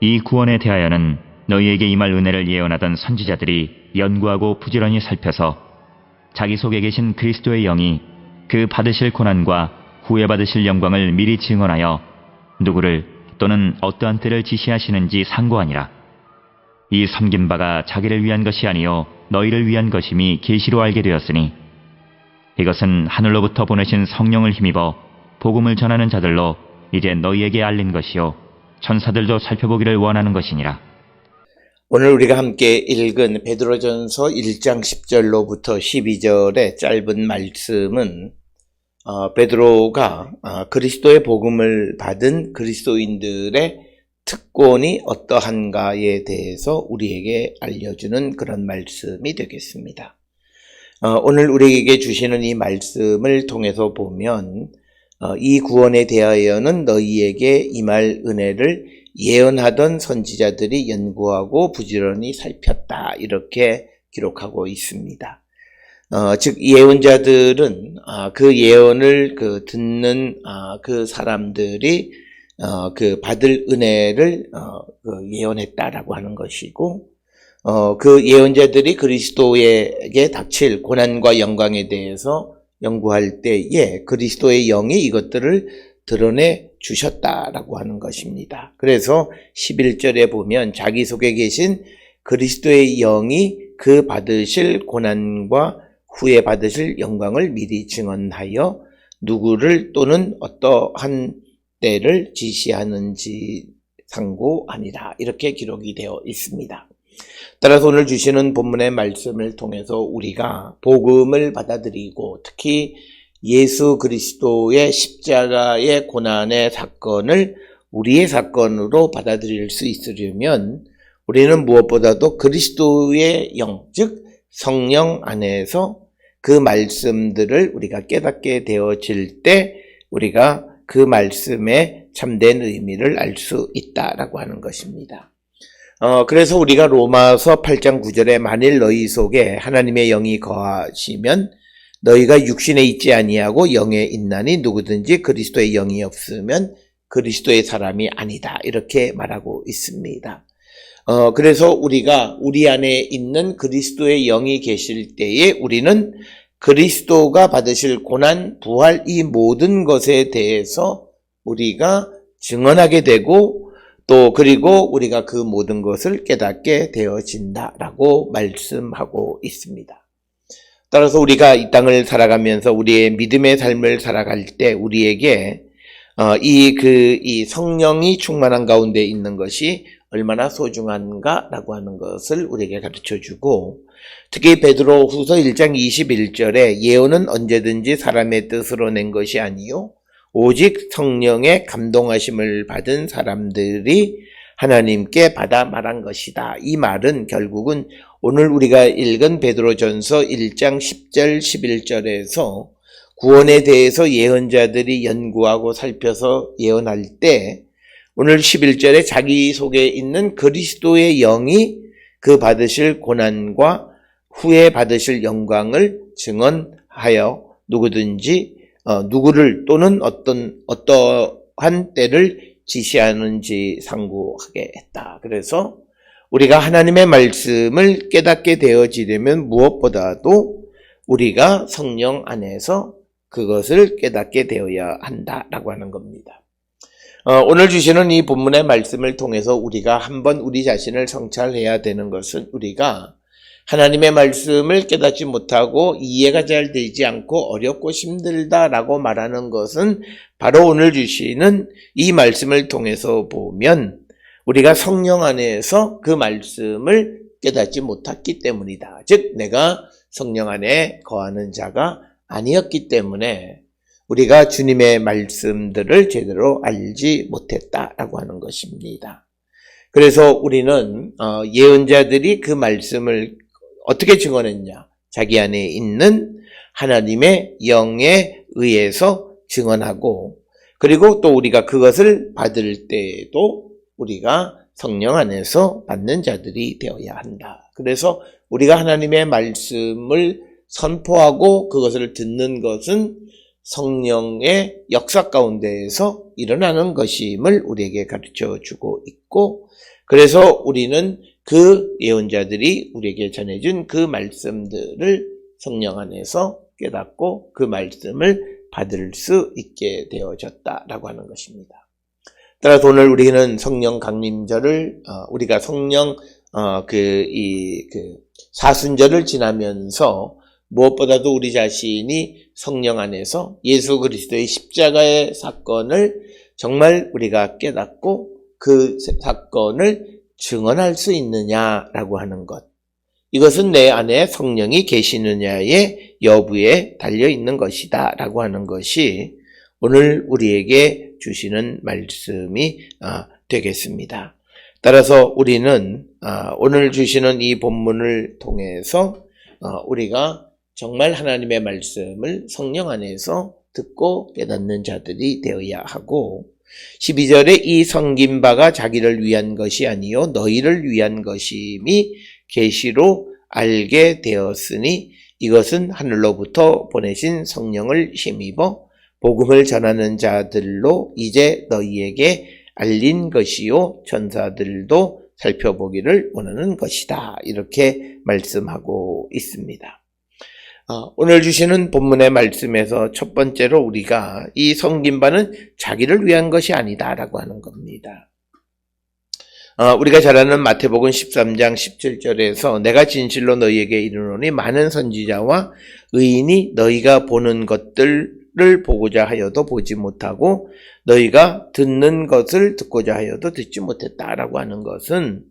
이 구원에 대하여는 너희에게 임할 은혜를 예언하던 선지자들이 연구하고 부지런히 살펴서 자기 속에 계신 그리스도의 영이 그 받으실 고난과 후에 받으실 영광을 미리 증언하여 누구를 또는 어떠한 때를 지시하시는지 상고하니라. 이 섬긴 바가 자기를 위한 것이 아니요 너희를 위한 것임이 계시로 알게 되었으니 이것은 하늘로부터 보내신 성령을 힘입어 복음을 전하는 자들로 이제 너희에게 알린 것이요 천사들도 살펴보기를 원하는 것이니라. 오늘 우리가 함께 읽은 베드로전서 1장 10절로부터 12절의 짧은 말씀은 베드로가 그리스도의 복음을 받은 그리스도인들의 특권이 어떠한가에 대해서 우리에게 알려주는 그런 말씀이 되겠습니다. 오늘 우리에게 주시는 이 말씀을 통해서 보면 이 구원에 대하여는 너희에게 임할 은혜를 예언하던 선지자들이 연구하고 부지런히 살폈다, 이렇게 기록하고 있습니다. 즉 예언자들은 그 예언을 듣는 그 사람들이 받을 은혜를 예언했다라고 하는 것이고, 그 예언자들이 그리스도에게 닥칠 고난과 영광에 대해서 연구할 때에 그리스도의 영이 이것들을 드러내 주셨다라고 하는 것입니다. 그래서 11절에 보면 자기 속에 계신 그리스도의 영이 그 받으실 고난과 후에 받으실 영광을 미리 증언하여 누구를 또는 어떠한 때를 지시하는지 상고하니라, 이렇게 기록이 되어 있습니다. 따라서 오늘 주시는 본문의 말씀을 통해서 우리가 복음을 받아들이고 특히 예수 그리스도의 십자가의 고난의 사건을 우리의 사건으로 받아들일 수 있으려면 우리는 무엇보다도 그리스도의 영, 즉 성령 안에서 그 말씀들을 우리가 깨닫게 되어질 때 우리가 그 말씀의 참된 의미를 알 수 있다라고 하는 것입니다. 그래서 우리가 로마서 8장 9절에 만일 너희 속에 하나님의 영이 거하시면 너희가 육신에 있지 아니하고 영에 있나니 누구든지 그리스도의 영이 없으면 그리스도의 사람이 아니다, 이렇게 말하고 있습니다. 그래서 우리가 우리 안에 있는 그리스도의 영이 계실 때에 우리는 그리스도가 받으실 고난, 부활, 이 모든 것에 대해서 우리가 증언하게 되고 또 그리고 우리가 그 모든 것을 깨닫게 되어진다라고 말씀하고 있습니다. 따라서 우리가 이 땅을 살아가면서 우리의 믿음의 삶을 살아갈 때 우리에게 이 성령이 충만한 가운데 있는 것이 얼마나 소중한가라고 하는 것을 우리에게 가르쳐주고, 특히 베드로 후서 1장 21절에 예언은 언제든지 사람의 뜻으로 낸 것이 아니요 오직 성령의 감동하심을 받은 사람들이 하나님께 받아 말한 것이다. 이 말은 결국은 오늘 우리가 읽은 베드로전서 1장 10절 11절에서 구원에 대해서 예언자들이 연구하고 살펴서 예언할 때 오늘 11절에 자기 속에 있는 그리스도의 영이 그 받으실 고난과 후에 받으실 영광을 증언하여 누구든지 누구를 또는 어떠한 때를 지시하는지 상고하게 했다. 그래서 우리가 하나님의 말씀을 깨닫게 되어지려면 무엇보다도 우리가 성령 안에서 그것을 깨닫게 되어야 한다라고 하는 겁니다. 오늘 주시는 이 본문의 말씀을 통해서 우리가 한번 우리 자신을 성찰해야 되는 것은 우리가 하나님의 말씀을 깨닫지 못하고 이해가 잘 되지 않고 어렵고 힘들다라고 말하는 것은 바로 오늘 주시는 이 말씀을 통해서 보면 우리가 성령 안에서 그 말씀을 깨닫지 못했기 때문이다. 즉 내가 성령 안에 거하는 자가 아니었기 때문에 우리가 주님의 말씀들을 제대로 알지 못했다라고 하는 것입니다. 그래서 우리는 예언자들이 그 말씀을 어떻게 증언했냐? 자기 안에 있는 하나님의 영에 의해서 증언하고, 그리고 또 우리가 그것을 받을 때에도 우리가 성령 안에서 받는 자들이 되어야 한다. 그래서 우리가 하나님의 말씀을 선포하고 그것을 듣는 것은 성령의 역사 가운데에서 일어나는 것임을 우리에게 가르쳐 주고 있고, 그래서 우리는 그 예언자들이 우리에게 전해준 그 말씀들을 성령 안에서 깨닫고 그 말씀을 받을 수 있게 되어졌다라고 하는 것입니다. 따라서 오늘 우리는 성령 강림절을 우리가 성령 사순절을 지나면서 무엇보다도 우리 자신이 성령 안에서 예수 그리스도의 십자가의 사건을 정말 우리가 깨닫고 그 사건을 증언할 수 있느냐라고 하는 것. 이것은 내 안에 성령이 계시느냐의 여부에 달려 있는 것이다 라고 하는 것이 오늘 우리에게 주시는 말씀이 되겠습니다. 따라서 우리는 오늘 주시는 이 본문을 통해서 우리가 정말 하나님의 말씀을 성령 안에서 듣고 깨닫는 자들이 되어야 하고 12절에 이 섬긴 바가 자기를 위한 것이 아니요 너희를 위한 것임이 계시로 알게 되었으니 이것은 하늘로부터 보내신 성령을 힘입어 복음을 전하는 자들로 이제 너희에게 알린 것이요 천사들도 살펴보기를 원하는 것이다. 이렇게 말씀하고 있습니다. 오늘 주시는 본문의 말씀에서 첫 번째로 우리가 이 섬긴 바는 자기를 위한 것이 아니다라고 하는 겁니다. 우리가 잘 아는 마태복음 13장 17절에서 내가 진실로 너희에게 이르노니 많은 선지자와 의인이 너희가 보는 것들을 보고자 하여도 보지 못하고 너희가 듣는 것을 듣고자 하여도 듣지 못했다라고 하는 것은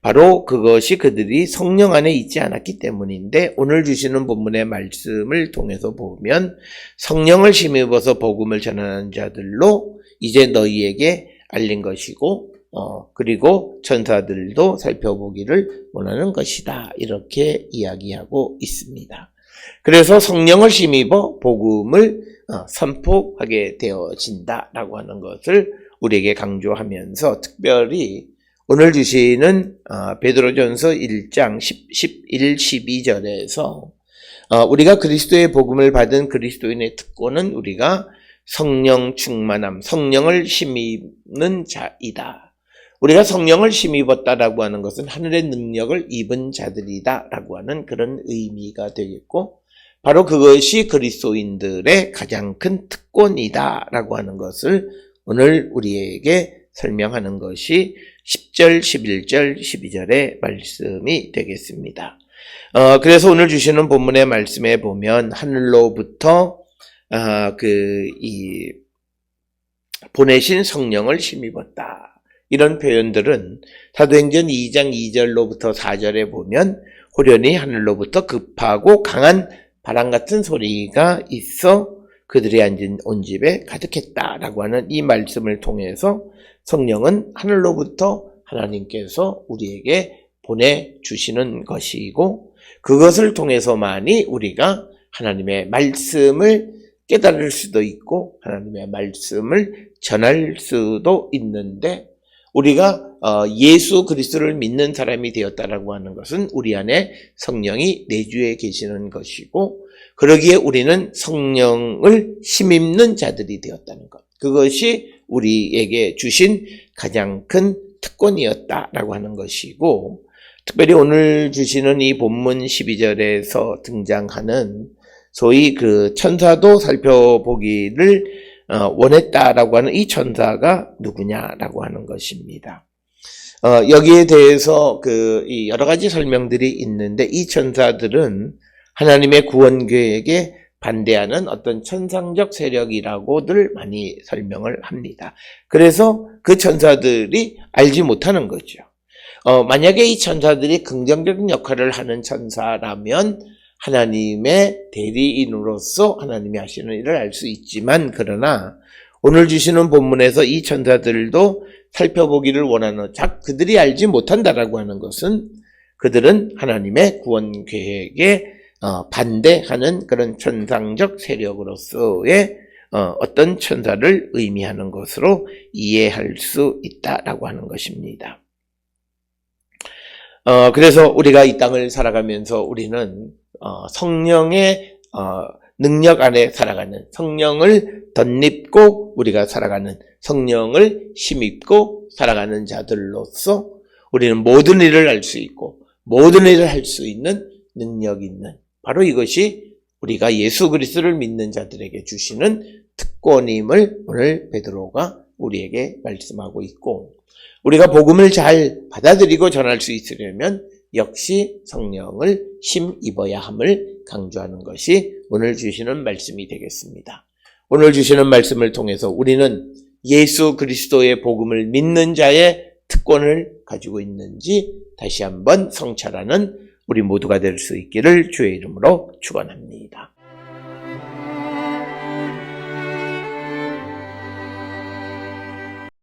바로 그것이 그들이 성령 안에 있지 않았기 때문인데 오늘 주시는 본문의 말씀을 통해서 보면 성령을 힘입어서 복음을 전하는 자들로 이제 너희에게 알린 것이고 그리고 천사들도 살펴보기를 원하는 것이다. 이렇게 이야기하고 있습니다. 그래서 성령을 힘입어 복음을 선포하게 되어진다라고 하는 것을 우리에게 강조하면서 특별히 오늘 주시는 베드로전서 1장 11, 12절에서 우리가 그리스도의 복음을 받은 그리스도인의 특권은 우리가 성령 충만함, 성령을 힘입는 자이다. 우리가 성령을 힘입었다라고 하는 것은 하늘의 능력을 입은 자들이다라고 하는 그런 의미가 되겠고 바로 그것이 그리스도인들의 가장 큰 특권이다라고 하는 것을 오늘 우리에게 설명하는 것이 10절, 11절, 12절의 말씀이 되겠습니다. 그래서 오늘 주시는 본문의 말씀에 보면 하늘로부터 보내신 성령을 힘입었다. 이런 표현들은 사도행전 2장 2절로부터 4절에 보면 호련히 하늘로부터 급하고 강한 바람 같은 소리가 있어 그들이 앉은 온 집에 가득했다라고 하는 이 말씀을 통해서 성령은 하늘로부터 하나님께서 우리에게 보내주시는 것이고 그것을 통해서만이 우리가 하나님의 말씀을 깨달을 수도 있고 하나님의 말씀을 전할 수도 있는데 우리가 예수 그리스도를 믿는 사람이 되었다라고 하는 것은 우리 안에 성령이 내주에 계시는 것이고 그러기에 우리는 성령을 힘입는 자들이 되었다는 것. 그것이 우리에게 주신 가장 큰 특권이었다라고 하는 것이고 특별히 오늘 주시는 이 본문 12절에서 등장하는 소위 그 천사도 살펴보기를 원했다라고 하는 이 천사가 누구냐라고 하는 것입니다. 여기에 대해서 여러 가지 설명들이 있는데 이 천사들은 하나님의 구원 계획에 반대하는 어떤 천상적 세력이라고들 많이 설명을 합니다. 그래서 그 천사들이 알지 못하는 거죠. 만약에 이 천사들이 긍정적인 역할을 하는 천사라면 하나님의 대리인으로서 하나님이 하시는 일을 알 수 있지만 그러나 오늘 주시는 본문에서 이 천사들도 살펴보기를 원하는 그들이 알지 못한다라고 하는 것은 그들은 하나님의 구원 계획에 반대하는 그런 천상적 세력으로서의 어떤 천사를 의미하는 것으로 이해할 수 있다라고 하는 것입니다. 그래서 우리가 이 땅을 살아가면서 우리는 성령의 능력 안에 살아가는 성령을 덧입고 우리가 살아가는 성령을 힘입고 살아가는 자들로서 우리는 모든 일을 할 수 있고 모든 일을 할 수 있는 능력 있는 바로 이것이 우리가 예수 그리스도를 믿는 자들에게 주시는 특권임을 오늘 베드로가 우리에게 말씀하고 있고 우리가 복음을 잘 받아들이고 전할 수 있으려면 역시 성령을 힘입어야 함을 강조하는 것이 오늘 주시는 말씀이 되겠습니다. 오늘 주시는 말씀을 통해서 우리는 예수 그리스도의 복음을 믿는 자의 특권을 가지고 있는지 다시 한번 성찰하는 우리 모두가 될 수 있기를 주의 이름으로 축원합니다.